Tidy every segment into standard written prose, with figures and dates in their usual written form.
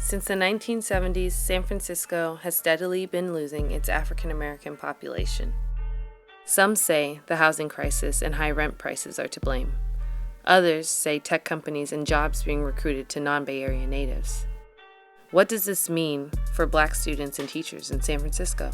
Since the 1970s, San Francisco has steadily been losing its African American population. Some say the housing crisis and high rent prices are to blame. Others say tech companies and jobs being recruited to non-Bay Area natives. What does this mean for Black students and teachers in San Francisco?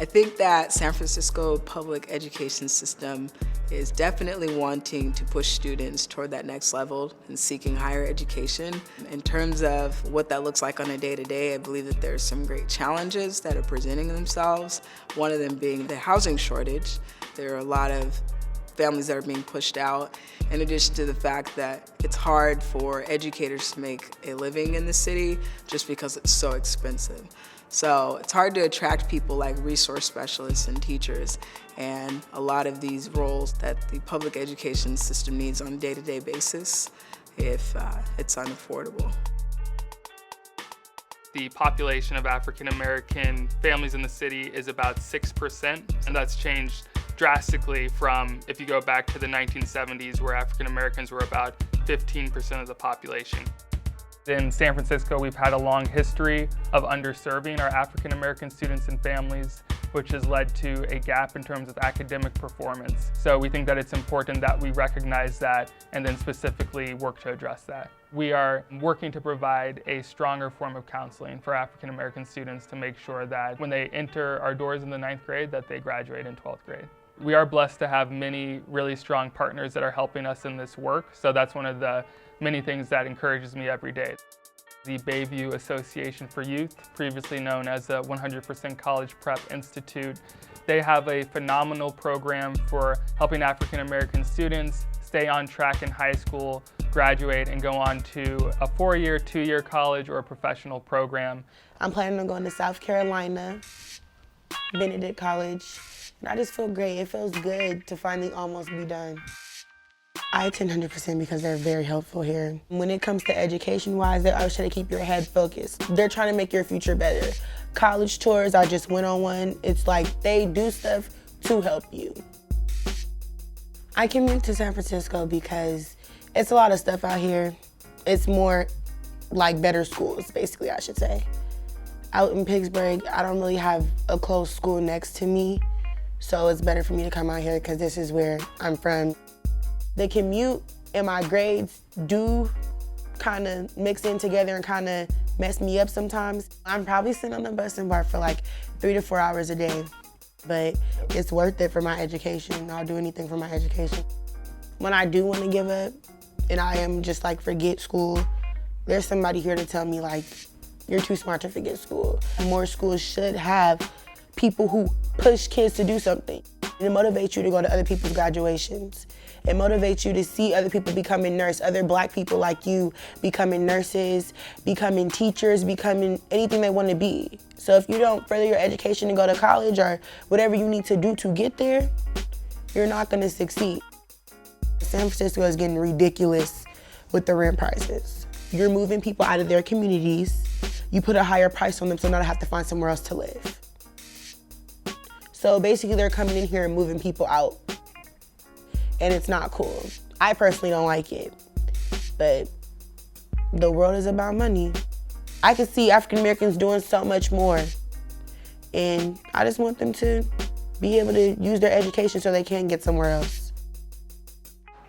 I think that San Francisco public education system is definitely wanting to push students toward that next level and seeking higher education. In terms of what that looks like on a day-to-day, I believe that there's some great challenges that are presenting themselves, one of them being the housing shortage. There are a lot of families that are being pushed out, in addition to the fact that it's hard for educators to make a living in the city just because it's so expensive. So it's hard to attract people like resource specialists and teachers, and a lot of these roles that the public education system needs on a day-to-day basis if it's unaffordable. The population of African American families in the city is about 6%, and that's changed drastically from if you go back to the 1970s, where African Americans were about 15% of the population. In San Francisco, we've had a long history of underserving our African American students and families, which has led to a gap in terms of academic performance. So we think that it's important that we recognize that and then specifically work to address that. We are working to provide a stronger form of counseling for African American students to make sure that when they enter our doors in the 9th grade, that they graduate in 12th grade. We are blessed to have many really strong partners that are helping us in this work, so that's one of the many things that encourages me every day. The Bayview Association for Youth, previously known as the 100% College Prep Institute, they have a phenomenal program for helping African American students stay on track in high school, graduate, and go on to a 4-year, 2-year college or a professional program. I'm planning on going to South Carolina, Benedict College, and I just feel great. It feels good to finally almost be done. I attend 100% because they're very helpful here. When it comes to education-wise, they always try to keep your head focused. They're trying to make your future better. College tours, I just went on one. It's like they do stuff to help you. I commute to San Francisco because it's a lot of stuff out here. It's more like better schools, basically, I should say. Out in Pittsburgh, I don't really have a close school next to me, so it's better for me to come out here because this is where I'm from. The commute and my grades do kind of mix in together and kind of mess me up sometimes. I'm probably sitting on the bus and bar for like 3 to 4 hours a day, but it's worth it for my education. I'll do anything for my education. When I do want to give up and I am just like forget school, there's somebody here to tell me like, you're too smart to forget school. More schools should have people who push kids to do something. It motivates you to go to other people's graduations. It motivates you to see other people becoming nurses, other Black people like you becoming nurses, becoming teachers, becoming anything they want to be. So if you don't further your education and go to college or whatever you need to do to get there, you're not going to succeed. San Francisco is getting ridiculous with the rent prices. You're moving people out of their communities. You put a higher price on them so now they have to find somewhere else to live. So basically they're coming in here and moving people out. And it's not cool. I personally don't like it, but the world is about money. I can see African Americans doing so much more, and I just want them to be able to use their education so they can get somewhere else.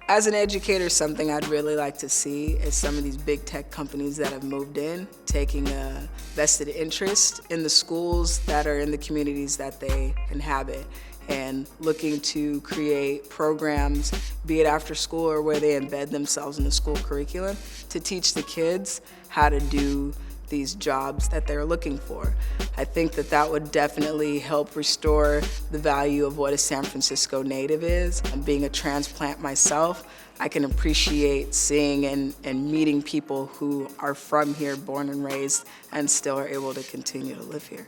As an educator, something I'd really like to see is some of these big tech companies that have moved in, taking a vested interest in the schools that are in the communities that they inhabit, and looking to create programs, be it after school or where they embed themselves in the school curriculum, to teach the kids how to do these jobs that they're looking for. I think that that would definitely help restore the value of what a San Francisco native is. And being a transplant myself, I can appreciate seeing and meeting people who are from here, born and raised, and still are able to continue to live here.